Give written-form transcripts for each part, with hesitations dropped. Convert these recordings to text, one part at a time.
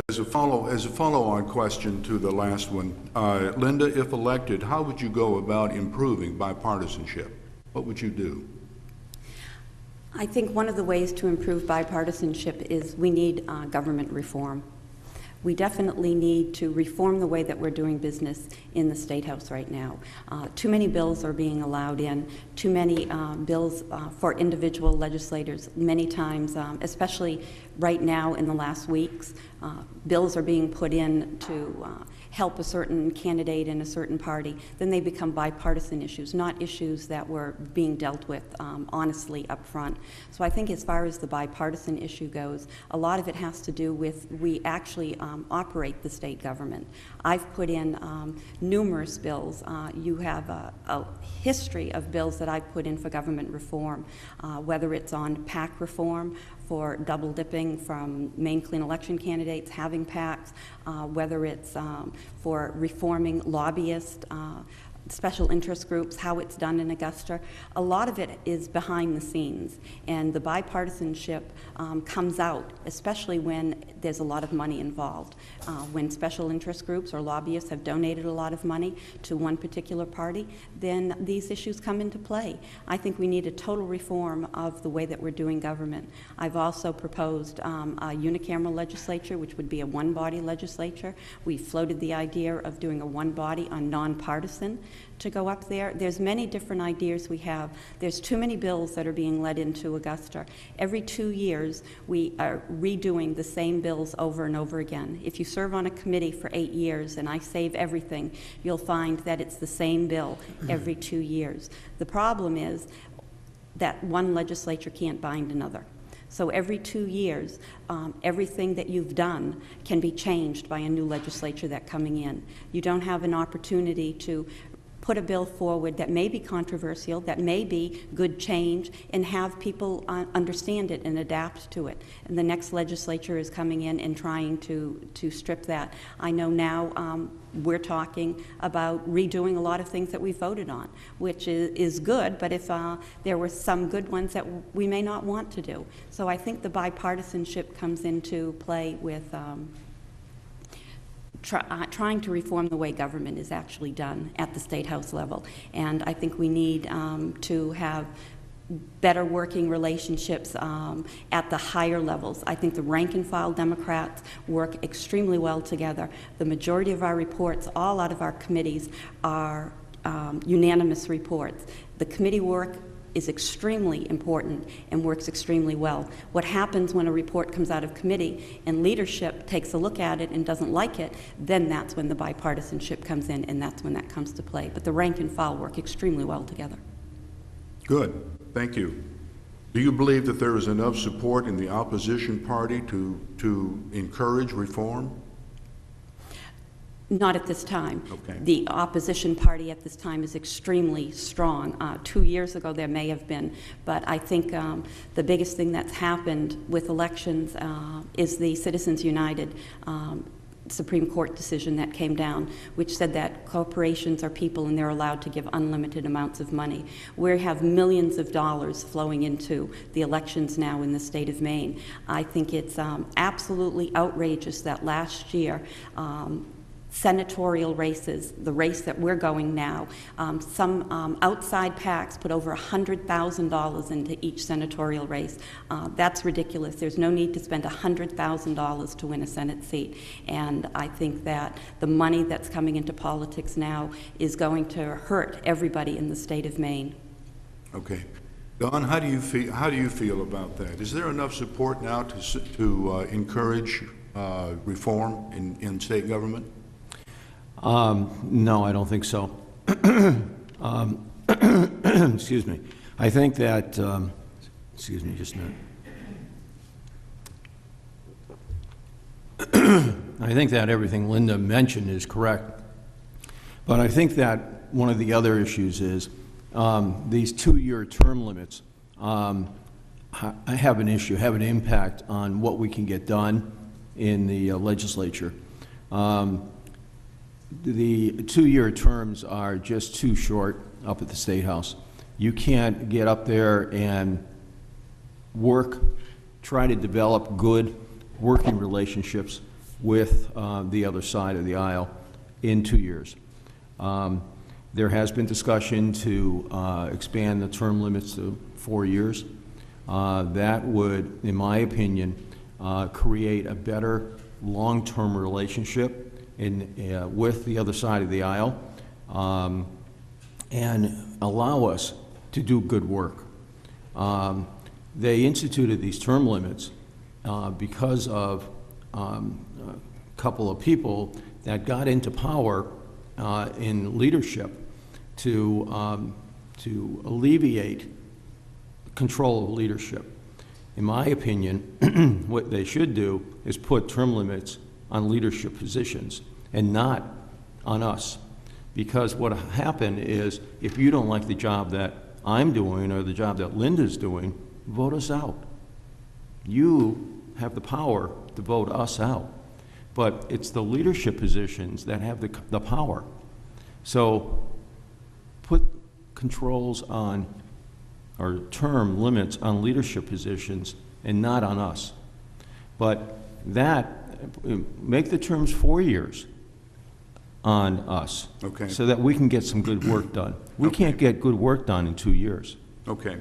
As a follow-on question to the last one, Linda, if elected, how would you go about improving bipartisanship? What would you do? I think one of the ways to improve bipartisanship is we need government reform. We definitely need to reform the way that we're doing business in the State House right now. Too many bills are being allowed in, too many bills for individual legislators. Many times, especially right now in the last weeks, bills are being put in to help a certain candidate in a certain party. Then they become bipartisan issues, not issues that were being dealt with honestly up front. So I think as far as the bipartisan issue goes, a lot of it has to do with we actually operate the state government. I've put in numerous bills. You have a history of bills that I've put in for government reform, whether it's on PAC reform, for double dipping from Maine clean election candidates having PACs, whether it's for reforming lobbyists, special interest groups, how it's done in Augusta. A lot of it is behind the scenes, and the bipartisanship comes out, especially when there's a lot of money involved. When special interest groups or lobbyists have donated a lot of money to one particular party, then these issues come into play. I think we need a total reform of the way that we're doing government. I've also proposed a unicameral legislature, which would be a one-body legislature. We floated the idea of doing a one-body on nonpartisan to go up there. There's many different ideas we have. There's too many bills that are being led into Augusta. Every 2 years, we are redoing the same bills over and over again. If you serve on a committee for 8 years, and I save everything, you'll find that it's the same bill every 2 years. The problem is that one legislature can't bind another. So every 2 years, everything that you've done can be changed by a new legislature that's coming in. You don't have an opportunity to put a bill forward that may be controversial, that may be good change, and have people understand it and adapt to it. And the next legislature is coming in and trying to strip that. I know now we're talking about redoing a lot of things that we voted on, which is good, but if there were some good ones that we may not want to do. So I think the bipartisanship comes into play with trying to reform the way government is actually done at the State House level. And I think we need to have better working relationships at the higher levels. I think the rank and file Democrats work extremely well together. The majority of our reports, all out of our committees, are unanimous reports. The committee work is extremely important and works extremely well. What happens when a report comes out of committee and leadership takes a look at it and doesn't like it, then that's when the bipartisanship comes in, and that's when that comes to play. But the rank and file work extremely well together. Good. Thank you. Do you believe that there is enough support in the opposition party to encourage reform? Not at this time. Okay. The opposition party at this time is extremely strong. 2 years ago there may have been, but I think the biggest thing that's happened with elections is the Citizens United Supreme Court decision that came down, which said that corporations are people and they're allowed to give unlimited amounts of money. We have millions of dollars flowing into the elections now in the state of Maine. I think it's absolutely outrageous that last year senatorial races, the race that we're going now, some outside PACs put over $100,000 into each senatorial race. That's ridiculous. There's no need to spend $100,000 to win a Senate seat. And I think that the money that's coming into politics now is going to hurt everybody in the state of Maine. Okay. Don, how do you feel about that? Is there enough support now to encourage reform in state government? No, I don't think so. Excuse me. I think that, excuse me just a minute. I think that everything Linda mentioned is correct. But I think that one of the other issues is these 2-year term limits have an impact on what we can get done in the legislature. The 2-year terms are just too short up at the State House. You can't get up there and try to develop good working relationships with the other side of the aisle in 2 years. There has been discussion to expand the term limits to 4 years. That would, in my opinion, create a better long-term relationship with the other side of the aisle, and allow us to do good work. They instituted these term limits because of a couple of people that got into power in leadership to alleviate control of leadership. In my opinion, what they should do is put term limits on leadership positions and not on us. Because what happened is, if you don't like the job that I'm doing or the job that Linda's doing, vote us out. You have the power to vote us out. But it's the leadership positions that have the power. So put controls on, or term limits on leadership positions and not on us. But make the terms 4 years on us. Okay. So that we can get some good work done. We can't get good work done in 2 years. Okay.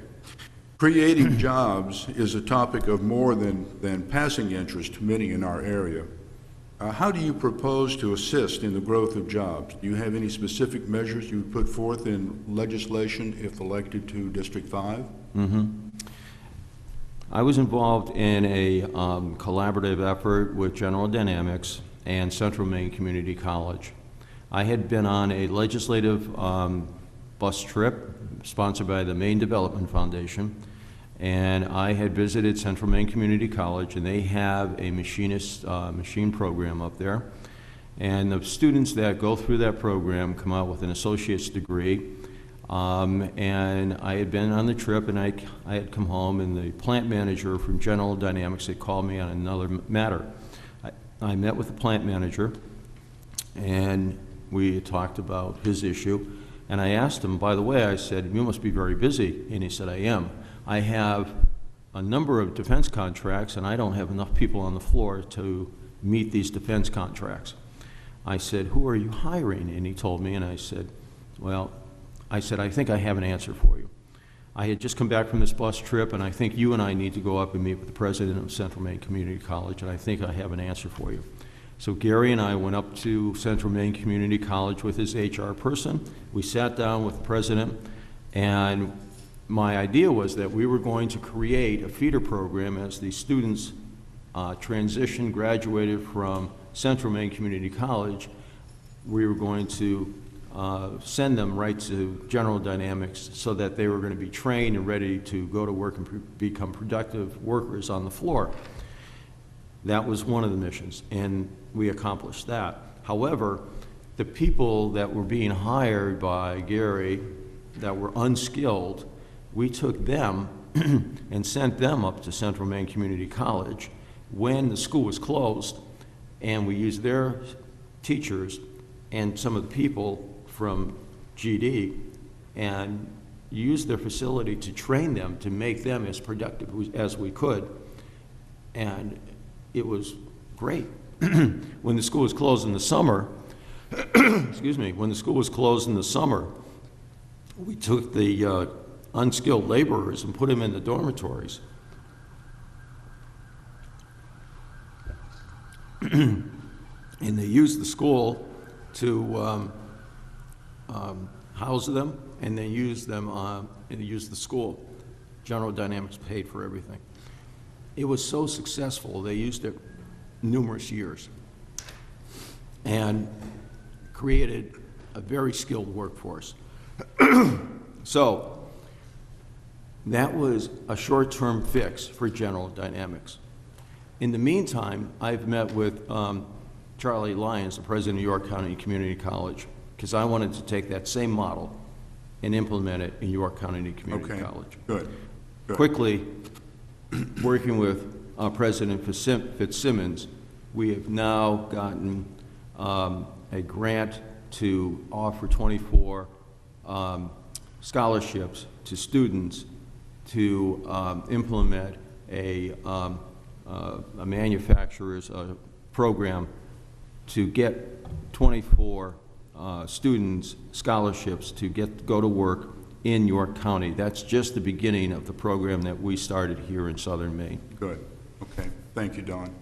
Creating jobs is a topic of more than passing interest to many in our area. How do you propose to assist in the growth of jobs? Do you have any specific measures you would put forth in legislation if elected to District 5? I was involved in a collaborative effort with General Dynamics and Central Maine Community College. I had been on a legislative bus trip sponsored by the Maine Development Foundation, and I had visited Central Maine Community College, and they have a machine program up there. And the students that go through that program come out with an associate's degree. And I had been on the trip, and I had come home, and the plant manager from General Dynamics had called me on another matter. I met with the plant manager, and we had talked about his issue. And I asked him, by the way, I said, you must be very busy. And he said, I am. I have a number of defense contracts, and I don't have enough people on the floor to meet these defense contracts. I said, who are you hiring? And he told me, and I said, well, I think I have an answer for you. I had just come back from this bus trip, and I think you and I need to go up and meet with the president of Central Maine Community College, and I think I have an answer for you. So Gary and I went up to Central Maine Community College with his HR person. We sat down with the president, and my idea was that we were going to create a feeder program as the students graduated from Central Maine Community College. We were going to send them right to General Dynamics so that they were going to be trained and ready to go to work and become productive workers on the floor. That was one of the missions, and we accomplished that. However, the people that were being hired by Gary that were unskilled, we took them and sent them up to Central Maine Community College when the school was closed, and we used their teachers and some of the people from GD and used their facility to train them, to make them as productive as we could. And it was great. When the school was closed in the summer, excuse me, when the school was closed in the summer, we took the unskilled laborers and put them in the dormitories. And they used the school to house them, and they used them and they used the school. General Dynamics paid for everything. It was so successful, they used it numerous years and created a very skilled workforce. So that was a short-term fix for General Dynamics. In the meantime, I've met with Charlie Lyons, the president of York County Community College, because I wanted to take that same model and implement it in York County Community College. Good. Quickly, working with President Fitzsimmons, we have now gotten a grant to offer 24 scholarships to students to implement a manufacturer's program to get 24 students scholarships to go to work in York County. That's just the beginning of the program that we started here in southern Maine. Good. Okay. Thank you, Don.